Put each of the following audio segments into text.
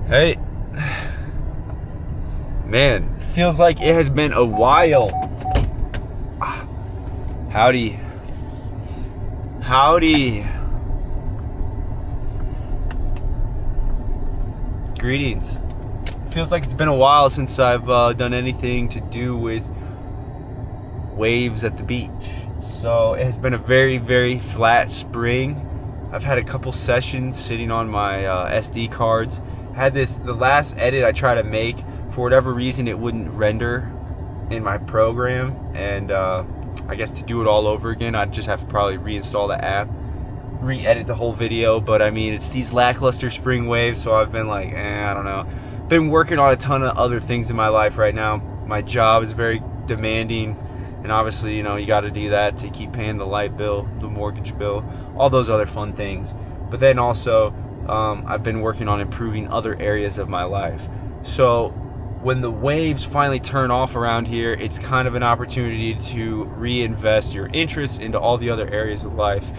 Hey, man, feels like it has been a while. Howdy. Greetings. Feels like it's been a while since I've done anything to do with waves at the beach. So it has been a very, very flat spring. I've had a couple sessions sitting on my SD cards. The last edit I tried to make, for whatever reason it wouldn't render in my program, and I guess to do it all over again I'd just have to probably reinstall the app, re-edit the whole video. But I mean, it's these lackluster spring waves, so I've been like, I don't know. Been working on a ton of other things in my life right now. My job is very demanding, and obviously, you know, you got to do that to keep paying the light bill, the mortgage bill, all those other fun things. But then also, I've been working on improving other areas of my life. So when the waves finally turn off around here, it's kind of an opportunity to reinvest your interest into all the other areas of life,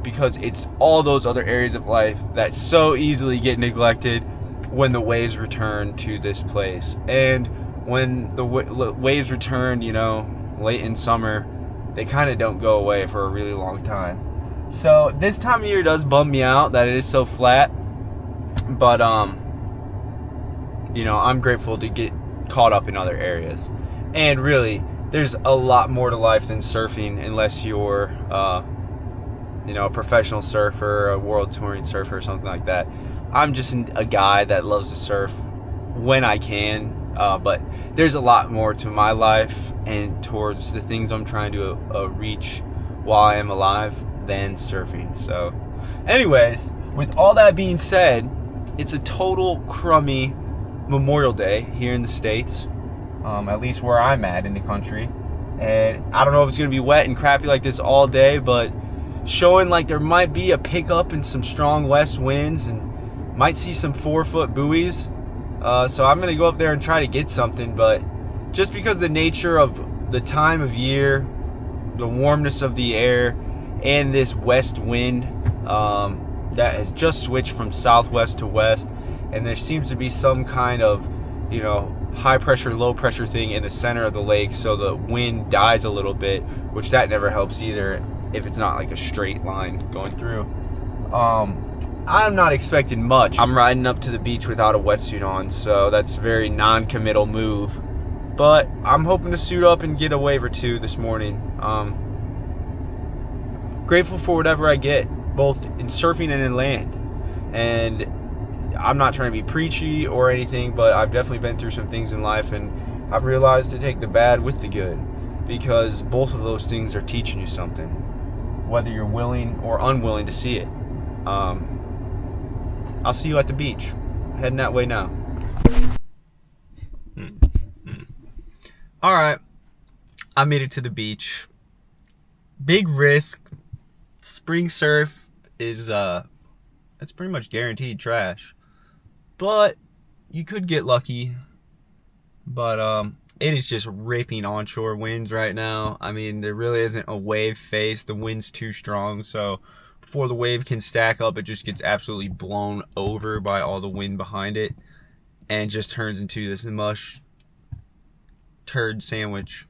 because it's all those other areas of life that so easily get neglected when the waves return to this place. And when the waves return, you know, late in summer, they kind of don't go away for a really long time. So this time of year does bum me out that it is so flat, but you know, I'm grateful to get caught up in other areas. And really, there's a lot more to life than surfing, unless you're you know, a professional surfer, a world touring surfer, or something like that. I'm just a guy that loves to surf when I can, but there's a lot more to my life and towards the things I'm trying to reach while I am alive than surfing. So anyways, with all that being said, it's a total crummy Memorial Day here in the States, at least where I'm at in the country. And I don't know if it's going to be wet and crappy like this all day, but showing like there might be a pickup in some strong west winds, and might see some 4-foot buoys. So I'm going to go up there and try to get something, but just because of the nature of the time of year, the warmness of the air, and this west wind that has just switched from southwest to west, and there seems to be some kind of, you know, high pressure, low pressure thing in the center of the lake, so the wind dies a little bit, which that never helps either if it's not like a straight line going through. I'm not expecting much. I'm riding up to the beach without a wetsuit on, so that's a very non-committal move. But I'm hoping to suit up and get a wave or two this morning. Grateful for whatever I get, both in surfing and in land. And I'm not trying to be preachy or anything, but I've definitely been through some things in life, and I've realized to take the bad with the good, because both of those things are teaching you something, whether you're willing or unwilling to see it. I'll see you at the beach. Heading that way now. Alright, I made it to the beach. Big risk. Spring surf is it's pretty much guaranteed trash. But you could get lucky. But it is just ripping onshore winds right now. I mean, there really isn't a wave face. The wind's too strong, so before the wave can stack up, it just gets absolutely blown over by all the wind behind it, and just turns into this mush turd sandwich.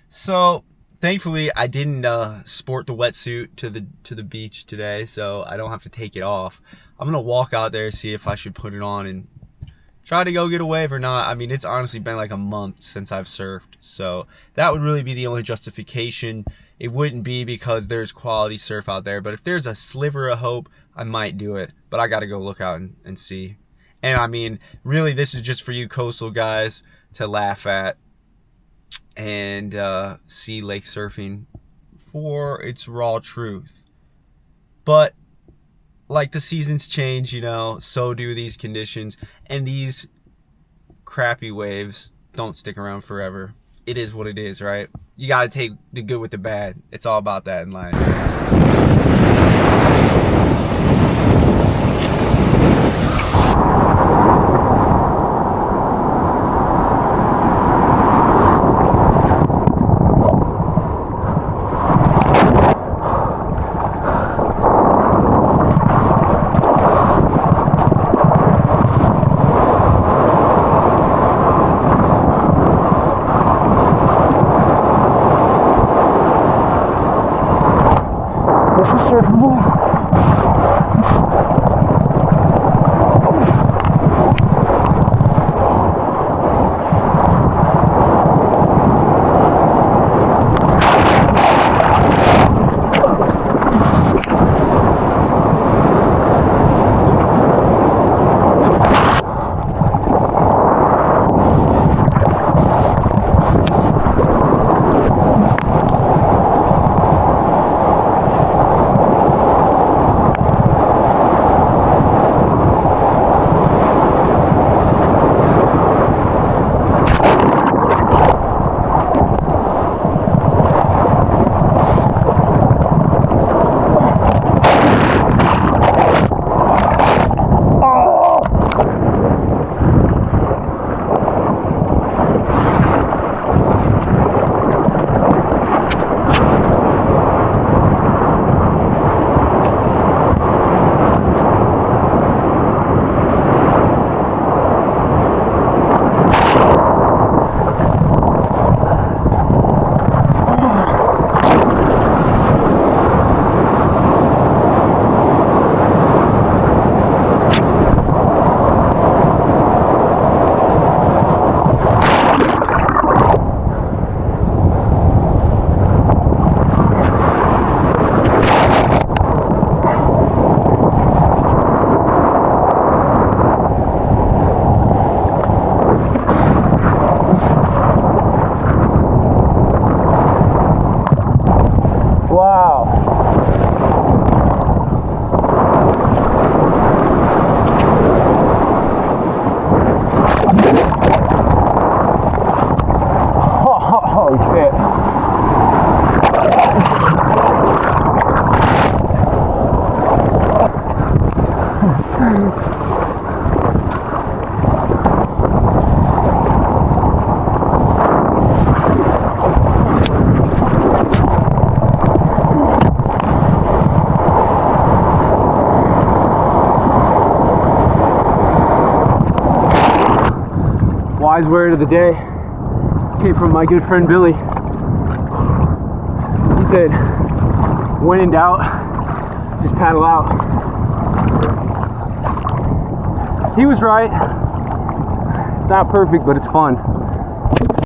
So thankfully I didn't sport the wetsuit to the beach today, so I don't have to take it off. I'm gonna walk out there, see if I should put it on and try to go get a wave or not. I mean, it's honestly been like a month since I've surfed, so that would really be the only justification. It wouldn't be because there's quality surf out there, but if there's a sliver of hope, I might do it. But I gotta go look out and see. And I mean, really, this is just for you coastal guys to laugh at and see lake surfing for its raw truth. But like the seasons change, you know, so do these conditions, and these crappy waves don't stick around forever. It is what it is, right? You gotta take the good with the bad. It's all about that in life. wise word of the day came from my good friend Billy. He said, when in doubt, just paddle out. He was right. It's not perfect, but it's fun.